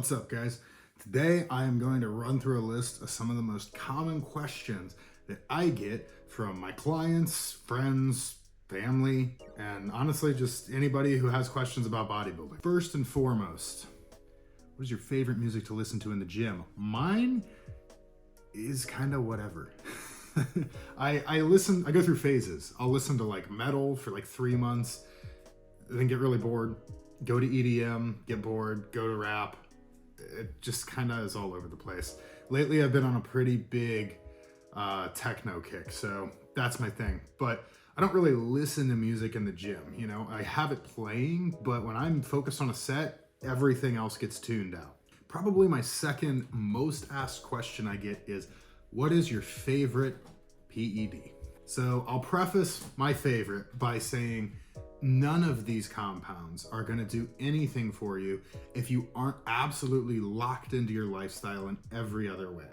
What's up, guys? Today I am going to run through a list of some of the most common questions that I get from my clients, friends, family, and honestly just anybody who has questions about bodybuilding. First and foremost, what is your favorite music to listen to in the gym? Mine is kind of whatever. I go through phases. I'll listen to like metal for like 3 months, then get really bored, go to EDM, get bored, go to rap. It just kind of is all over the place. Lately, I've been on a pretty big techno kick, so that's my thing. But I don't really listen to music in the gym. You know, I have it playing, but when I'm focused on a set, everything else gets tuned out. Probably my second most asked question I get is, what is your favorite PED? So I'll preface my favorite by saying none of these compounds are going to do anything for you if you aren't absolutely locked into your lifestyle in every other way.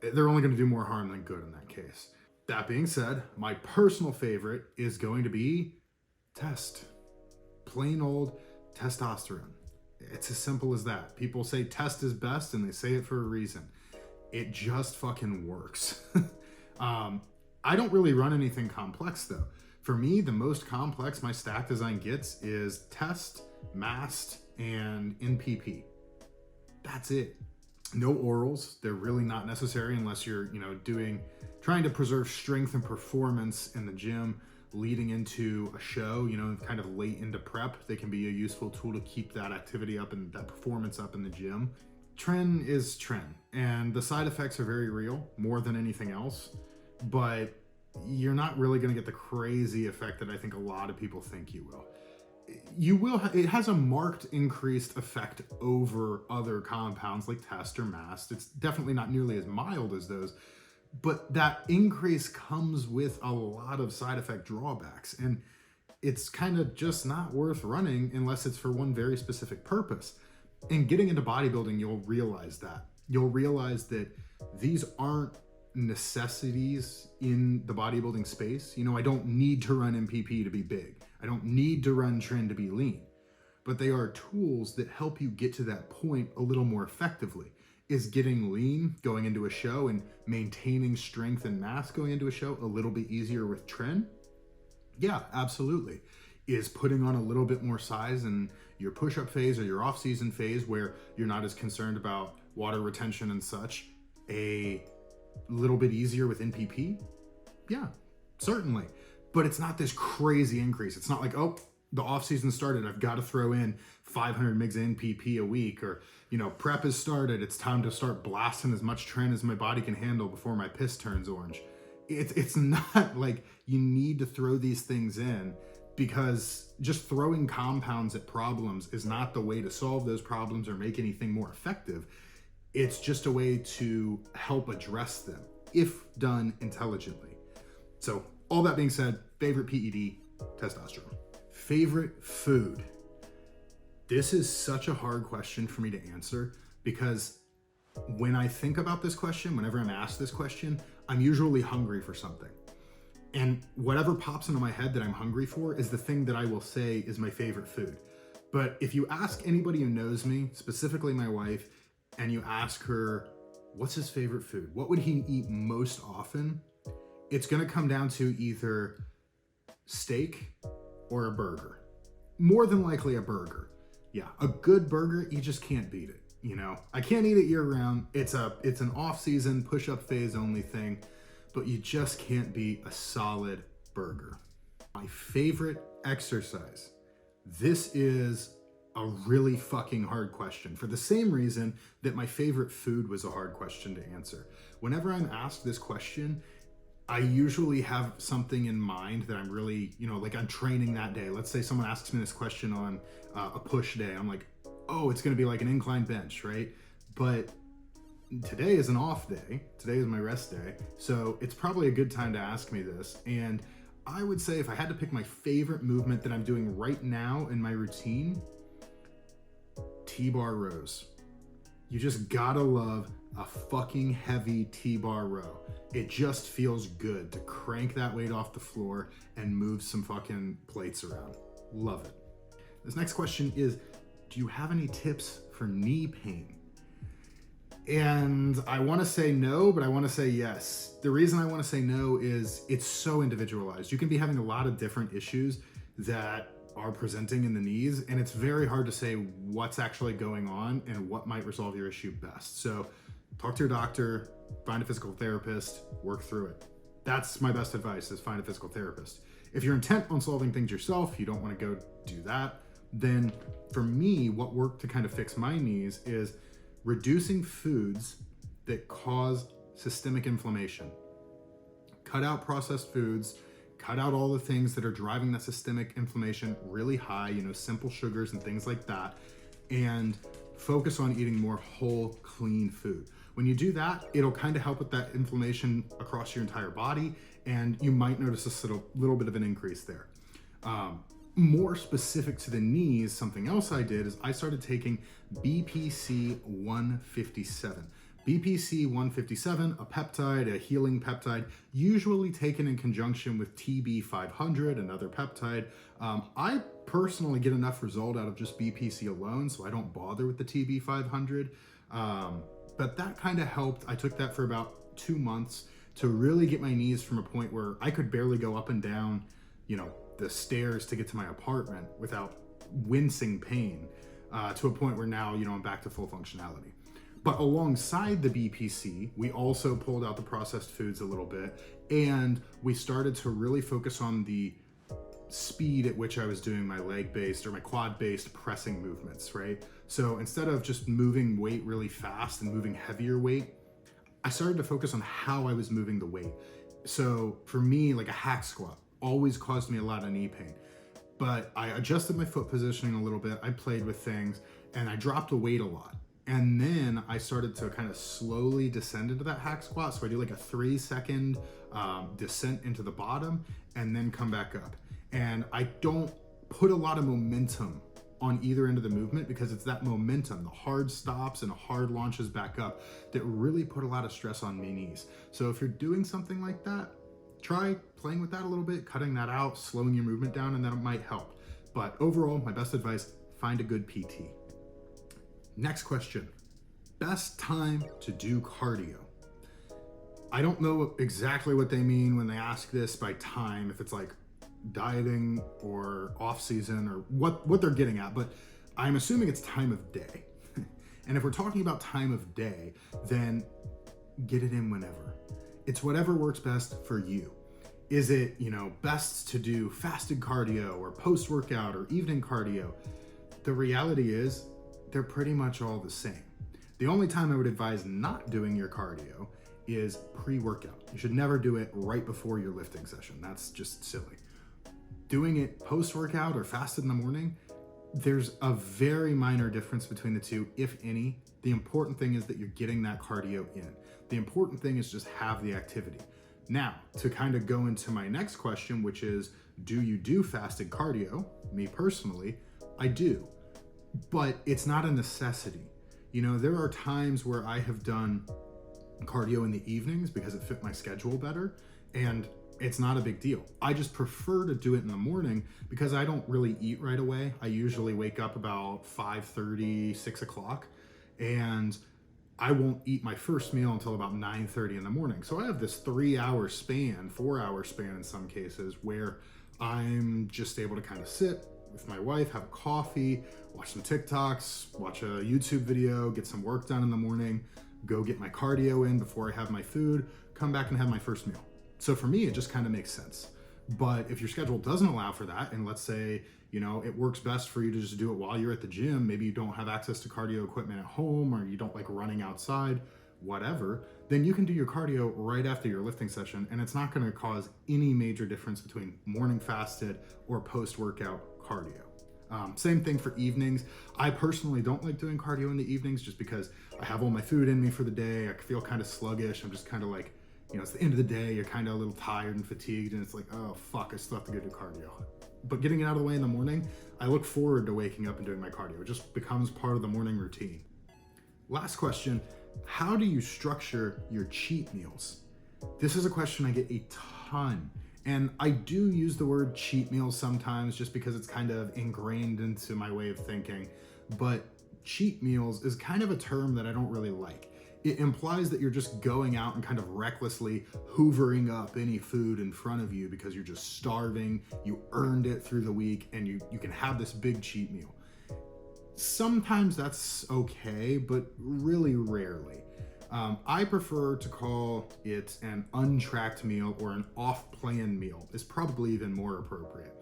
They're only going to do more harm than good in that case. That being said, my personal favorite is going to be test. Plain old testosterone. It's as simple as that. People say test is best and they say it for a reason. It just fucking works. I don't really run anything complex though. For me, the most complex my stack design gets is test, mast, and NPP. That's it. No orals. They're really not necessary unless you're, trying to preserve strength and performance in the gym leading into a show, kind of late into prep. They can be a useful tool to keep that activity up and that performance up in the gym. Tren is tren, and the side effects are very real, more than anything else, but you're not really going to get the crazy effect that I think a lot of people think you will. It has a marked increased effect over other compounds like test or mast. It's definitely not nearly as mild as those, but that increase comes with a lot of side effect drawbacks, and it's kind of just not worth running unless it's for one very specific purpose. And getting into bodybuilding, you'll realize that. You'll realize that these aren't necessities in the bodybuilding space. I don't need to run MPP to be big. I don't need to run tren to be lean. But they are tools that help you get to that point a little more effectively. Is getting lean going into a show and maintaining strength and mass going into a show a little bit easier with tren? Yeah, absolutely. Is putting on a little bit more size in your push-up phase or your off-season phase where you're not as concerned about water retention and such a little bit easier with NPP? Yeah, certainly. But it's not this crazy increase. It's not like, oh, the off-season started, I've got to throw in 500 mgs of NPP a week, or, prep has started, it's time to start blasting as much tren as my body can handle before my piss turns orange. It's not like you need to throw these things in, because just throwing compounds at problems is not the way to solve those problems or make anything more effective. It's just a way to help address them if done intelligently. So all that being said, favorite PED, testosterone. Favorite food. This is such a hard question for me to answer because when I think about this question, whenever I'm asked this question, I'm usually hungry for something. And whatever pops into my head that I'm hungry for is the thing that I will say is my favorite food. But if you ask anybody who knows me, specifically my wife, and you ask her, what's his favorite food? What would he eat most often? It's gonna come down to either steak or a burger. More than likely a burger. Yeah, a good burger, you just can't beat it. I can't eat it year round. It's an off-season push-up phase only thing, but you just can't beat a solid burger. My favorite exercise. This is a really fucking hard question for the same reason that my favorite food was a hard question to answer. Whenever I'm asked this question, I usually have something in mind that I'm really, like I'm training that day. Let's say someone asks me this question on a push day. I'm like, oh, it's going to be like an incline bench, right? But today is an off day. Today is my rest day. So it's probably a good time to ask me this. And I would say if I had to pick my favorite movement that I'm doing right now in my routine, T-bar rows. You just gotta love a fucking heavy T-bar row. It just feels good to crank that weight off the floor and move some fucking plates around. Love it. This next question is, do you have any tips for knee pain? And I want to say no, but I want to say yes. The reason I want to say no is it's so individualized. You can be having a lot of different issues that are presenting in the knees, and it's very hard to say what's actually going on and what might resolve your issue best. So talk to your doctor, find a physical therapist, work through it. That's my best advice, is find a physical therapist. If you're intent on solving things yourself, you don't want to go do that, then for me, what worked to kind of fix my knees is reducing foods that cause systemic inflammation. Cut out processed foods, cut out all the things that are driving that systemic inflammation really high, simple sugars and things like that, and focus on eating more whole, clean food. When you do that, it'll kind of help with that inflammation across your entire body, and you might notice a little bit of an increase there. More specific to the knees, something else I did is I started taking BPC 157. BPC 157, a peptide, a healing peptide, usually taken in conjunction with TB 500, another peptide. I personally get enough result out of just BPC alone, so I don't bother with the TB 500. But that kind of helped. I took that for about 2 months to really get my knees from a point where I could barely go up and down, the stairs to get to my apartment without wincing pain, to a point where now, I'm back to full functionality. But alongside the BPC, we also pulled out the processed foods a little bit, and we started to really focus on the speed at which I was doing my leg-based or my quad-based pressing movements, right? So instead of just moving weight really fast and moving heavier weight, I started to focus on how I was moving the weight. So for me, like a hack squat always caused me a lot of knee pain, but I adjusted my foot positioning a little bit. I played with things and I dropped the weight a lot. And then I started to kind of slowly descend into that hack squat. So I do like a 3-second descent into the bottom and then come back up. And I don't put a lot of momentum on either end of the movement, because it's that momentum, the hard stops and hard launches back up, that really put a lot of stress on my knees. So if you're doing something like that, try playing with that a little bit, cutting that out, slowing your movement down, and that might help. But overall, my best advice, find a good PT. Next question, best time to do cardio. I don't know exactly what they mean when they ask this by time, if it's like dieting or off season or what they're getting at, but I'm assuming it's time of day. And if we're talking about time of day, then get it in whenever. It's whatever works best for you. Is it, best to do fasted cardio or post-workout or evening cardio? The reality is they're pretty much all the same. The only time I would advise not doing your cardio is pre-workout. You should never do it right before your lifting session. That's just silly. Doing it post-workout or fasted in the morning, there's a very minor difference between the two, if any. The important thing is that you're getting that cardio in. The important thing is just have the activity. Now, to kind of go into my next question, which is, do you do fasted cardio? Me personally, I do, but it's not a necessity. There are times where I have done cardio in the evenings because it fit my schedule better, and it's not a big deal. I just prefer to do it in the morning because I don't really eat right away. I usually wake up about 5:30, 6 o'clock, and I won't eat my first meal until about 9:30 in the morning. So I have this 3-hour span, 4-hour span in some cases, where I'm just able to kind of sit with my wife, have a coffee, watch some TikToks, watch a YouTube video, get some work done in the morning, go get my cardio in before I have my food, come back and have my first meal. So for me, it just kind of makes sense. But if your schedule doesn't allow for that, and let's say, it works best for you to just do it while you're at the gym, maybe you don't have access to cardio equipment at home, or you don't like running outside, whatever, then you can do your cardio right after your lifting session, and it's not going to cause any major difference between morning fasted or post-workout cardio. Same thing for evenings. I personally don't like doing cardio in the evenings just because I have all my food in me for the day. I feel kind of sluggish. I'm just kind of like, it's the end of the day. You're kind of a little tired and fatigued, and it's like, oh fuck, I still have to go do cardio. But getting it out of the way in the morning, I look forward to waking up and doing my cardio. It just becomes part of the morning routine. Last question, how do you structure your cheat meals? This is a question I get a ton. And I do use the word cheat meals sometimes just because it's kind of ingrained into my way of thinking. but cheat meals is kind of a term that I don't really like. It implies that you're just going out and kind of recklessly hoovering up any food in front of you because you're just starving, you earned it through the week, and you can have this big cheat meal. Sometimes that's okay, but really rarely. I prefer to call it an untracked meal, or an off-plan meal is probably even more appropriate,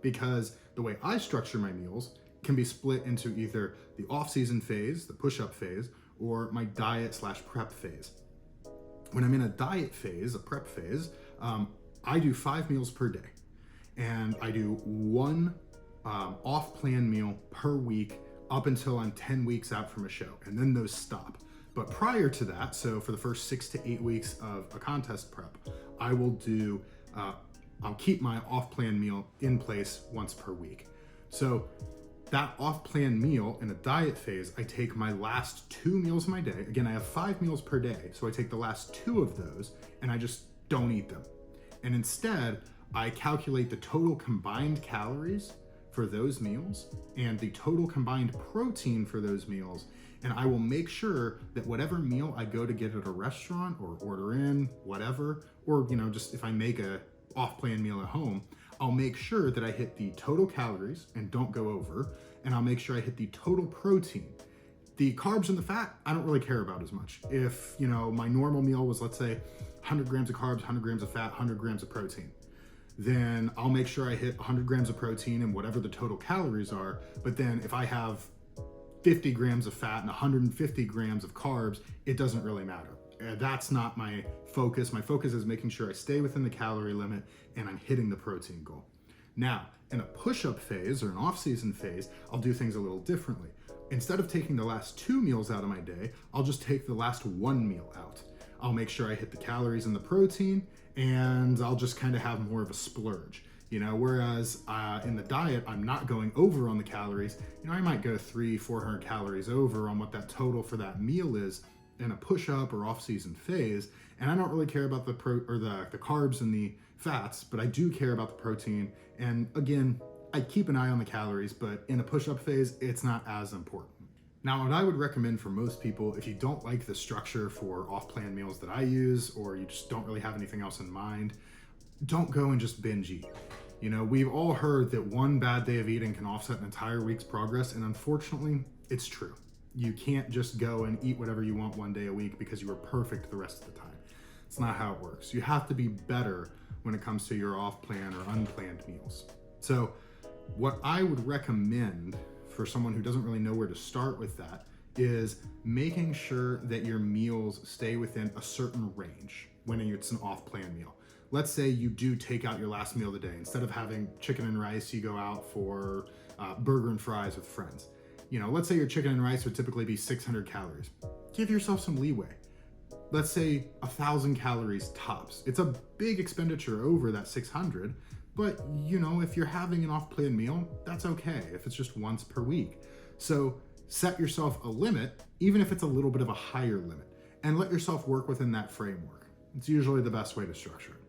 because the way I structure my meals can be split into either the off-season phase, the push-up phase, or my diet/prep phase. When I'm in a diet phase, a prep phase, I do 5 meals per day, and I do one off-plan meal per week up until I'm 10 weeks out from a show, and then those stop. But prior to that, so for the first 6 to 8 weeks of a contest prep, I will do, I'll keep my off-plan meal in place once per week. So that off-plan meal in a diet phase, I take my last 2 meals of my day. Again, I have 5 meals per day, so I take the last 2 of those and I just don't eat them. And instead, I calculate the total combined calories for those meals and the total combined protein for those meals. And I will make sure that whatever meal I go to get at a restaurant or order in, whatever, or just if I make a off-plan meal at home, I'll make sure that I hit the total calories and don't go over, and I'll make sure I hit the total protein. The carbs and the fat, I don't really care about as much. If, my normal meal was, let's say, 100 grams of carbs, 100 grams of fat, 100 grams of protein, then I'll make sure I hit 100 grams of protein and whatever the total calories are. But then if I have 50 grams of fat and 150 grams of carbs, it doesn't really matter. That's not my focus. My focus is making sure I stay within the calorie limit and I'm hitting the protein goal. Now, in a push-up phase or an off-season phase, I'll do things a little differently. Instead of taking the last 2 meals out of my day, I'll just take the last 1 meal out. I'll make sure I hit the calories and the protein, and I'll just kind of have more of a splurge. Whereas in the diet, I'm not going over on the calories. I might go 300-400 calories over on what that total for that meal is in a push-up or off-season phase, and I don't really care about the carbs and the fats, but I do care about the protein. And again, I keep an eye on the calories, but in a push-up phase, it's not as important. Now, what I would recommend for most people, if you don't like the structure for off-plan meals that I use, or you just don't really have anything else in mind, don't go and just binge eat. We've all heard that one bad day of eating can offset an entire week's progress, and unfortunately, it's true. You can't just go and eat whatever you want one day a week because you were perfect the rest of the time. It's not how it works. You have to be better when it comes to your off-plan or unplanned meals. So what I would recommend for someone who doesn't really know where to start with that is making sure that your meals stay within a certain range when it's an off-plan meal. Let's say you do take out your last meal of the day. Instead of having chicken and rice, you go out for burger and fries with friends. Let's say your chicken and rice would typically be 600 calories. Give yourself some leeway. Let's say 1,000 calories tops. It's a big expenditure over that 600, but if you're having an off-plan meal, that's okay if it's just once per week. So set yourself a limit, even if it's a little bit of a higher limit, and let yourself work within that framework. It's usually the best way to structure it.